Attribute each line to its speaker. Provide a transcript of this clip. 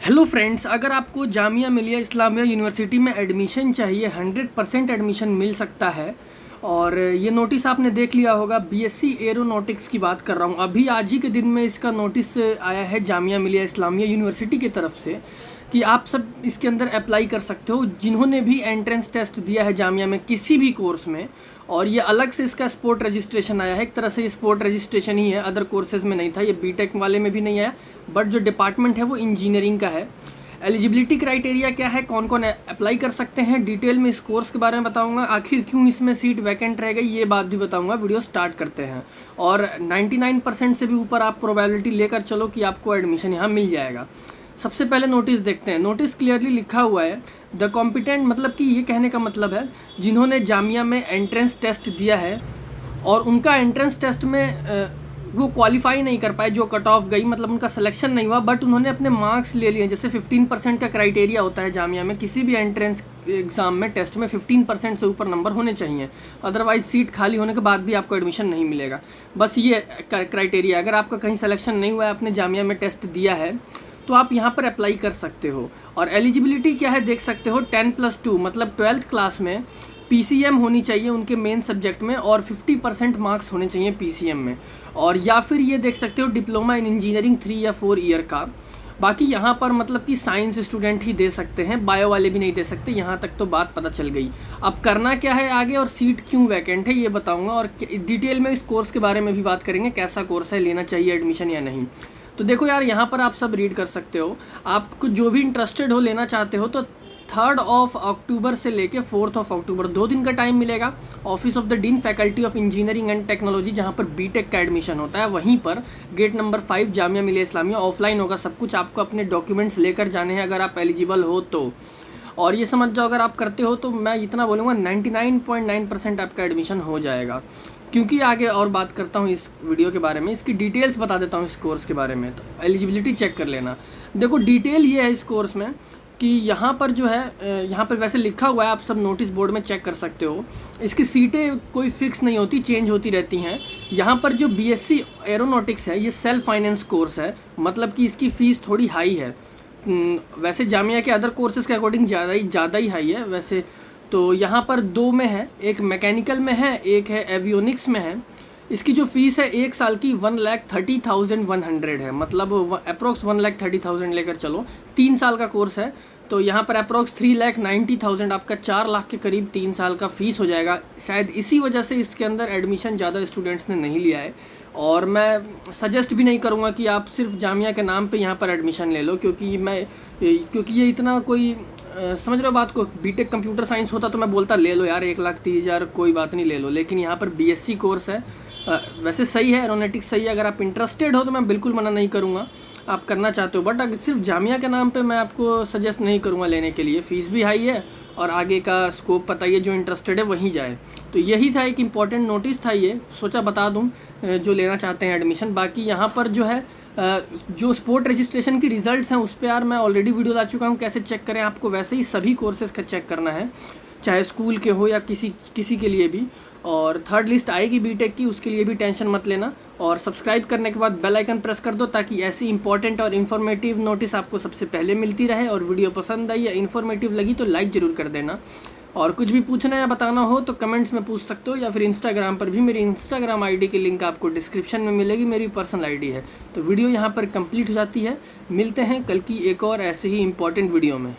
Speaker 1: Hello friends, अगर आपको Jamia Millia Islamia university में एडमिशन चाहिए 100% एडमिशन मिल सकता है। और ये नोटिस आपने देख लिया होगा, बीएससी एरोनॉटिक्स की बात कर रहा हूँ। अभी आज ही के दिन में इसका नोटिस आया है जामिया मिलिया इस्लामिया यूनिवर्सिटी की तरफ से कि आप सब इसके अंदर अप्लाई कर सकते हो जिन्होंने भी एंट्रेंस टेस्ट दिया है जामिया में किसी भी कोर्स में। और ये अलग से इसका स्पोर्ट रजिस्ट्रेशन आया है, एक तरह से ये स्पोर्ट रजिस्ट्रेशन ही है, अदर कोर्सेज़ में नहीं था, ये बीटेक वाले में भी नहीं आया, बट जो डिपार्टमेंट है वो इंजीनियरिंग का है। एलिजिबिलिटी क्राइटेरिया क्या है, कौन कौन अप्लाई कर सकते हैं, डिटेल में इस कोर्स के बारे में बताऊंगा, आखिर क्यों इसमें सीट वैकेंट रह गई ये बात भी बताऊंगा। वीडियो स्टार्ट करते हैं। और 99% से भी ऊपर आप प्रोबेबिलिटी लेकर चलो कि आपको एडमिशन यहाँ मिल जाएगा। सबसे पहले नोटिस देखते हैं। नोटिस क्लियरली लिखा हुआ है द कॉम्पिटेंट, मतलब कि ये कहने का मतलब है जिन्होंने जामिया में एंट्रेंस टेस्ट दिया है और उनका एंट्रेंस टेस्ट में वो क्वालिफाई नहीं कर पाए, जो कट ऑफ गई, मतलब उनका सिलेक्शन नहीं हुआ, बट उन्होंने अपने मार्क्स ले लिए। जैसे 15% का क्राइटेरिया होता है जामिया में, किसी भी एंट्रेंस एग्ज़ाम में टेस्ट में 15% से ऊपर नंबर होने चाहिए, अदरवाइज सीट खाली होने के बाद भी आपको एडमिशन नहीं मिलेगा। बस ये क्राइटेरिया। अगर आपका कहीं सिलेक्शन नहीं हुआ है, आपने जामिया में टेस्ट दिया है, तो आप यहाँ पर अप्लाई कर सकते हो। और एलिजिबिलिटी क्या है देख सकते हो, 10+2 मतलब 12th क्लास में पीसीएम होनी चाहिए उनके मेन सब्जेक्ट में, और 50% मार्क्स होने चाहिए पीसीएम में। और या फिर ये देख सकते हो डिप्लोमा इन इंजीनियरिंग 3 या 4 ईयर का। बाकी यहाँ पर मतलब कि साइंस स्टूडेंट ही दे सकते हैं, बायो वाले भी नहीं दे सकते। यहाँ तक तो बात पता चल गई। अब करना क्या है आगे और सीट क्यों वैकेंट है ये बताऊँगा, और डिटेल में इस कोर्स के बारे में भी बात करेंगे, कैसा कोर्स है, लेना चाहिए एडमिशन या नहीं। तो देखो यार, यहाँ पर आप सब रीड कर सकते हो। आपको जो भी इंटरेस्टेड हो, लेना चाहते हो, तो 3 अक्टूबर से लेके 4 अक्टूबर 2 दिन का टाइम मिलेगा। Office of the dean faculty of engineering and technology, जहाँ पर बीटेक का एडमिशन होता है, वहीं पर gate number 5 Jamia Millia Islamia. Offline होगा सब कुछ, आपको अपने डॉक्यूमेंट्स लेकर जाने हैं अगर आप एलिजिबल हो तो। और ये समझ जाओ, अगर आप करते हो तो मैं इतना बोलूँगा 99.9% आपका एडमिशन हो जाएगा। क्योंकि आगे और बात करता हूँ इस वीडियो के बारे में, इसकी डिटेल्स बता देता हूँ इस कोर्स के बारे में, तो एलिजिबिलिटी चेक कर लेना। देखो डिटेल ये है इस कोर्स में कि यहाँ पर जो है, यहाँ पर वैसे लिखा हुआ है, आप सब नोटिस बोर्ड में चेक कर सकते हो। इसकी सीटें कोई फिक्स नहीं होती, चेंज होती रहती हैं। यहाँ पर जो बीएससी एरोनॉटिक्स है, ये सेल्फ फाइनेंस कोर्स है, मतलब कि इसकी फ़ीस थोड़ी हाई है। वैसे जामिया के अदर कोर्सेज़ के अकॉर्डिंग ज़्यादा ही हाई है वैसे। तो यहाँ पर 2 में है, एक मैकेनिकल में है, एक है एवियोनिक्स में है। इसकी जो फ़ीस है 1 साल की 1,30,100 है, मतलब अप्रोक्स 1,30,000 लेकर चलो। 3 साल का कोर्स है, तो यहाँ पर अप्रोक्स 3,90,000 आपका 4 लाख के करीब 3 साल का फ़ीस हो जाएगा। शायद इसी वजह से इसके अंदर एडमिशन ज़्यादा स्टूडेंट्स ने नहीं लिया है। और मैं सजेस्ट भी नहीं करूँगा कि आप सिर्फ जामिया के नाम पे यहाँ पर एडमिशन ले लो, क्योंकि ये इतना कोई समझ रहे हो बात को। बीटेक कंप्यूटर साइंस होता तो मैं बोलता ले लो यार, 1,30,000 कोई बात नहीं, ले लो। लेकिन यहाँ पर बीएससी कोर्स है, वैसे सही है, एरोनॉटिक्स सही है। अगर आप इंटरेस्टेड हो तो मैं बिल्कुल मना नहीं करूँगा, आप करना चाहते हो। बट अगर सिर्फ जामिया के नाम पे मैं आपको सजेस्ट नहीं करूँगा लेने के लिए। फ़ीस भी हाई है और आगे का स्कोप पता ही है, जो इंटरेस्टेड है वहीं जाए। तो यही था, एक इम्पॉर्टेंट नोटिस था ये, सोचा बता दूँ जो लेना चाहते हैं एडमिशन। बाकी यहाँ पर जो है जो स्पोर्ट रजिस्ट्रेशन की रिज़ल्ट्स हैं उस पर यार मैं ऑलरेडी वीडियो ला चुका हूँ, कैसे चेक करें। आपको वैसे ही सभी कोर्सेज़ का चेक करना है, चाहे स्कूल के हो या किसी के लिए भी। और 3rd लिस्ट आएगी बीटेक की, उसके लिए भी टेंशन मत लेना। और सब्सक्राइब करने के बाद बेल आइकन प्रेस कर दो, ताकि ऐसी इंपॉर्टेंट और इन्फॉर्मेटिव नोटिस आपको सबसे पहले मिलती रहे। और वीडियो पसंद आई या इन्फॉर्मेटिव लगी तो लाइक ज़रूर कर देना। और कुछ भी पूछना या बताना हो तो कमेंट्स में पूछ सकते हो, या फिर इंस्टाग्राम पर भी। मेरी इंस्टाग्राम आईडी की लिंक आपको डिस्क्रिप्शन में मिलेगी, मेरी पर्सनल आईडी है। तो वीडियो यहाँ पर कंप्लीट हो जाती है। मिलते हैं कल की एक और ऐसे ही इंपॉर्टेंट वीडियो में।